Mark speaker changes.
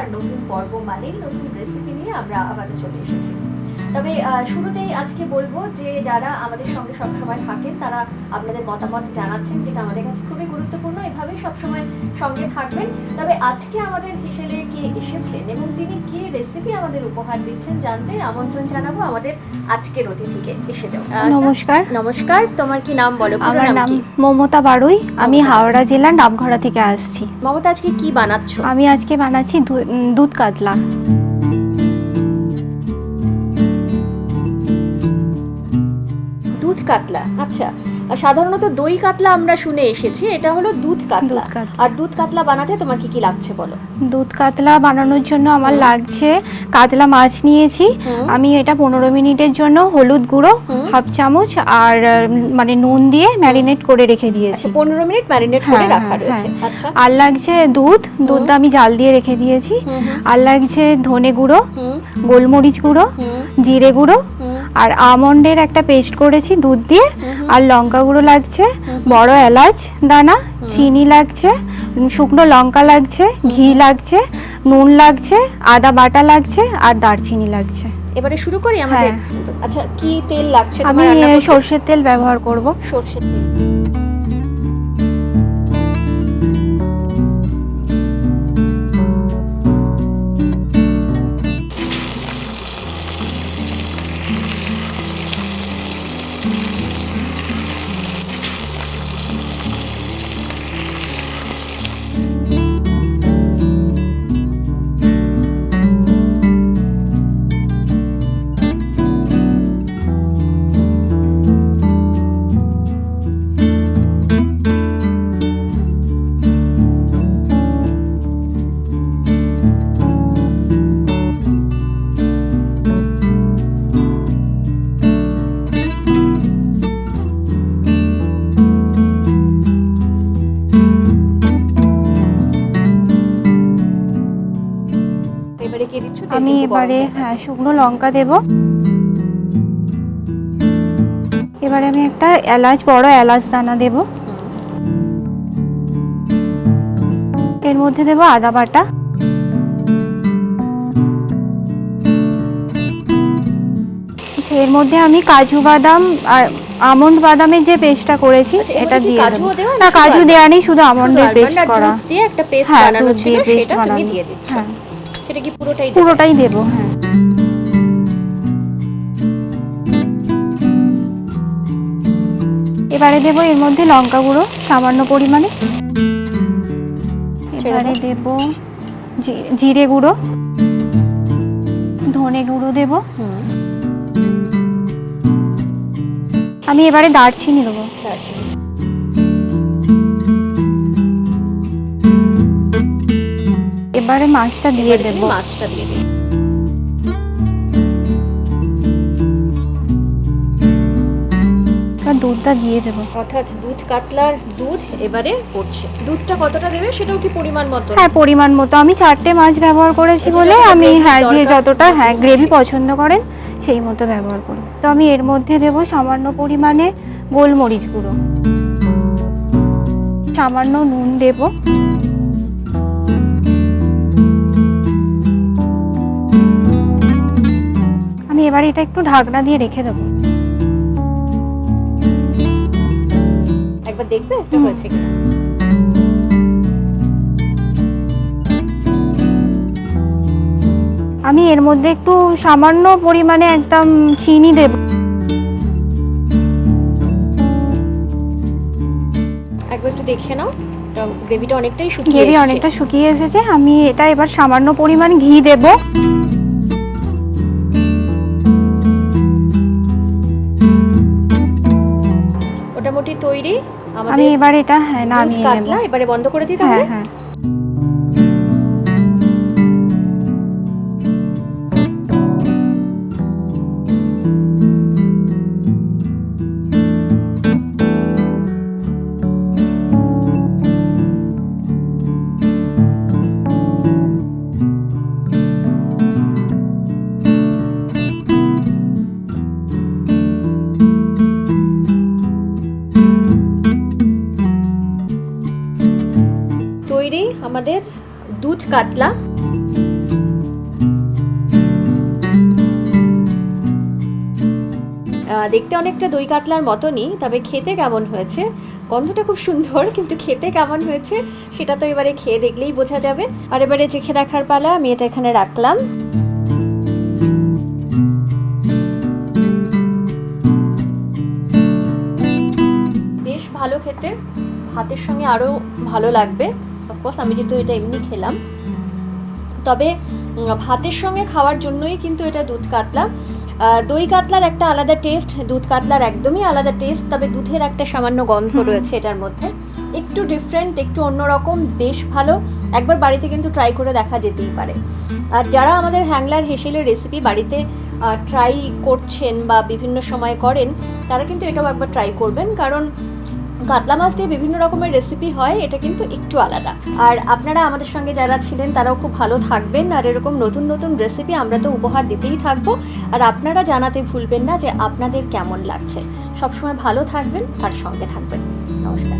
Speaker 1: আর নতুন পর্ব মানেই নতুন রেসিপি নিয়ে আমরা আবারও চলে এসেছি। তবে শুরুতেই আজকে বলবো যে যারা আমাদের সঙ্গে সবসময় থাকেন তারা আপনাদের মতামত জানাচ্ছেন, যেটা আমাদের কাছে খুবই গুরুত্বপূর্ণ। এভাবেই সবসময় সঙ্গে থাকবেন। তবে আজকে আমাদের হেসেলে কে এসেছেন এবং তিনি কি রেসিপি আমাদের উপহার দিচ্ছেন জানতে আমন্ত্রণ জানাবো আমাদের আজকের অতিথিকে। এসে যাও।
Speaker 2: নমস্কার।
Speaker 1: নমস্কার, তোমার কি নাম বলো?
Speaker 2: আমার নাম মমতা বারুই, আমি হাওড়া জেলার নামঘরা থেকে আসছি।
Speaker 1: মমতা, আজকে কি বানাচ্ছো?
Speaker 2: আমি আজকে বানাচ্ছি দুধ কাতলা।
Speaker 1: দুধ কাতলা, আচ্ছা। সাধারণত দই কাতলা আমরা শুনে এসেছি, এটা হলো দুধ কাতলা। আর দুধ কাতলা বানাতে তোমার কি কি লাগছে বলো?
Speaker 2: দুধ কাতলা বানানোর জন্য আমার লাগছে কাতলা মাছ নিয়েছি আমি, এটা 15 মিনিটের জন্য হলুদ গুঁড়ো হাফ চামচ আর মানে নুন দিয়ে ম্যারিনেট করে রেখে দিয়েছি।
Speaker 1: 15 মিনিট ম্যারিনেট করে রাখা রয়েছে। আচ্ছা।
Speaker 2: আর লাগছে দুধটা আমি জাল দিয়ে রেখে দিয়েছি। আর লাগছে ধনে গুঁড়ো, গোলমরিচ গুঁড়ো, জিরে গুঁড়ো আর আমন্ডের একটা পেস্ট করেছি দুধ দিয়ে। আর লঙ্কা গুঁড়ো লাগছে, বড় এলাচ দানা, চিনি লাগছে, শুকনো লঙ্কা লাগছে, ঘি লাগছে, নুন লাগছে, আদা বাটা লাগছে আর দারচিনি লাগছে।
Speaker 1: এবারে শুরু করি আমাদের। আচ্ছা, কি তেল লাগছে?
Speaker 2: আমি সরষের তেল ব্যবহার করব।
Speaker 1: সরষের তেল।
Speaker 2: আমি এবারে শুকনো লঙ্কা দেব। এবারে আমি একটা বড় এলাচ দানা দেব। এর মধ্যে দেব আদা বাটা, এর মধ্যে আমি কাজু বাদাম আর আমন্ড বাদামের যে পেস্টটা করেছি এটা দিয়ে দেব। না, কাজু দেয়া নেই, শুধু আমন্ডের পেস্ট করা।
Speaker 1: দিয়ে একটা পেস্ট বানানো ছিল, সেটা তুমি দিয়ে দিচ্ছ। সেটা কি পুরোটাই
Speaker 2: দেব? হ্যাঁ। এবারে দেব এর মধ্যে লঙ্কা গুঁড়ো সামান্য পরিমাণে। এবারে দেব জিরে গুঁড়ো, ধনে গুঁড়ো দেব। আমি এবারে দারচিনি দেবো। এবারে মাছটা দিয়ে দেব। দুধটা দিয়ে দেব।
Speaker 1: অর্থাৎ দুধ কাতলার দুধ এবারে পড়ছে। দুধটা কতটা দেবে সেটাও কি পরিমাণ মতো?
Speaker 2: হ্যাঁ, পরিমাণ মতো। আমি 4টে মাছ ব্যবহার করেছি বলে আমি যে যতটা গ্রেভি পছন্দ করেন সেই মতো ব্যবহার করি। তো আমি এর মধ্যে দেব সামান্য পরিমাণে গোলমরিচ গুঁড়ো, সামান্য নুন দেব, আমি এবার এটা একটু ঢাকনা দিয়ে রেখে দেবো।
Speaker 1: একবার দেখবে একটু হয়েছে কিনা।
Speaker 2: আমি এর মধ্যে একটু সামান্য পরিমাণে একদম চিনি দেব।
Speaker 1: একবার একটু দেখে নাও, গ্রেভিটা
Speaker 2: অনেকটা শুকিয়ে এসেছে। আমি এটা এবার সামান্য পরিমাণ ঘি দেব।
Speaker 1: মোটামুটি তৈরি আমাদের।
Speaker 2: আমি এবার এটা নামিয়ে নেব।
Speaker 1: এবারে বন্ধ করে দিই তাহলে।
Speaker 2: হ্যাঁ।
Speaker 1: তৈরি আমাদের দুধ কাতলা। দেখতে অনেকটা দই কাতলার মতনই, তবে খেতে কেমন হয়েছে, গন্ধটা খুব সুন্দর, কিন্তু খেতে কেমন হয়েছে সেটা তো এবারে খেয়ে দেখলেই বোঝা যাবে। আর এবারে চেখে দেখার পালা, আমি এটা এখানে রাখলাম। বেশ ভালো খেতে, ভাতের সঙ্গে আরও ভালো লাগবে। অফকোর্স আমি যেহেতু এটা এমনি খেলাম, তবে ভাতের সঙ্গে খাওয়ার জন্যই কিন্তু এটা দুধ কাতলা। দই কাতলার একটা আলাদা টেস্ট, দুধ কাতলার একদমই আলাদা টেস্ট, তবে দুধের একটা সামান্য গন্ধ রয়েছে এটার মধ্যে, একটু ডিফারেন্ট, একটু অন্যরকম, বেশ ভালো। একবার বাড়িতে কিন্তু ট্রাই করে দেখা যেতেই পারে। আর যারা আমাদের হ্যাংলার হেসেলের রেসিপি বাড়িতে ট্রাই করছেন বা বিভিন্ন সময় করেন, তারা কিন্তু এটাও একবার ট্রাই করবেন, কারণ কাতলা মাছ দিয়ে বিভিন্ন রকমের রেসিপি হয়, এটা কিন্তু একটু আলাদা। আর আপনারা আমাদের সঙ্গে যারা ছিলেন তারাও খুব ভালো থাকবেন, আর এরকম নতুন নতুন রেসিপি আমরা তো উপহার দিতেই থাকবো। আর আপনারা জানাতে ভুলবেন না যে আপনাদের কেমন লাগছে। সবসময় ভালো থাকবেন আর সঙ্গে থাকবেন। নমস্কার।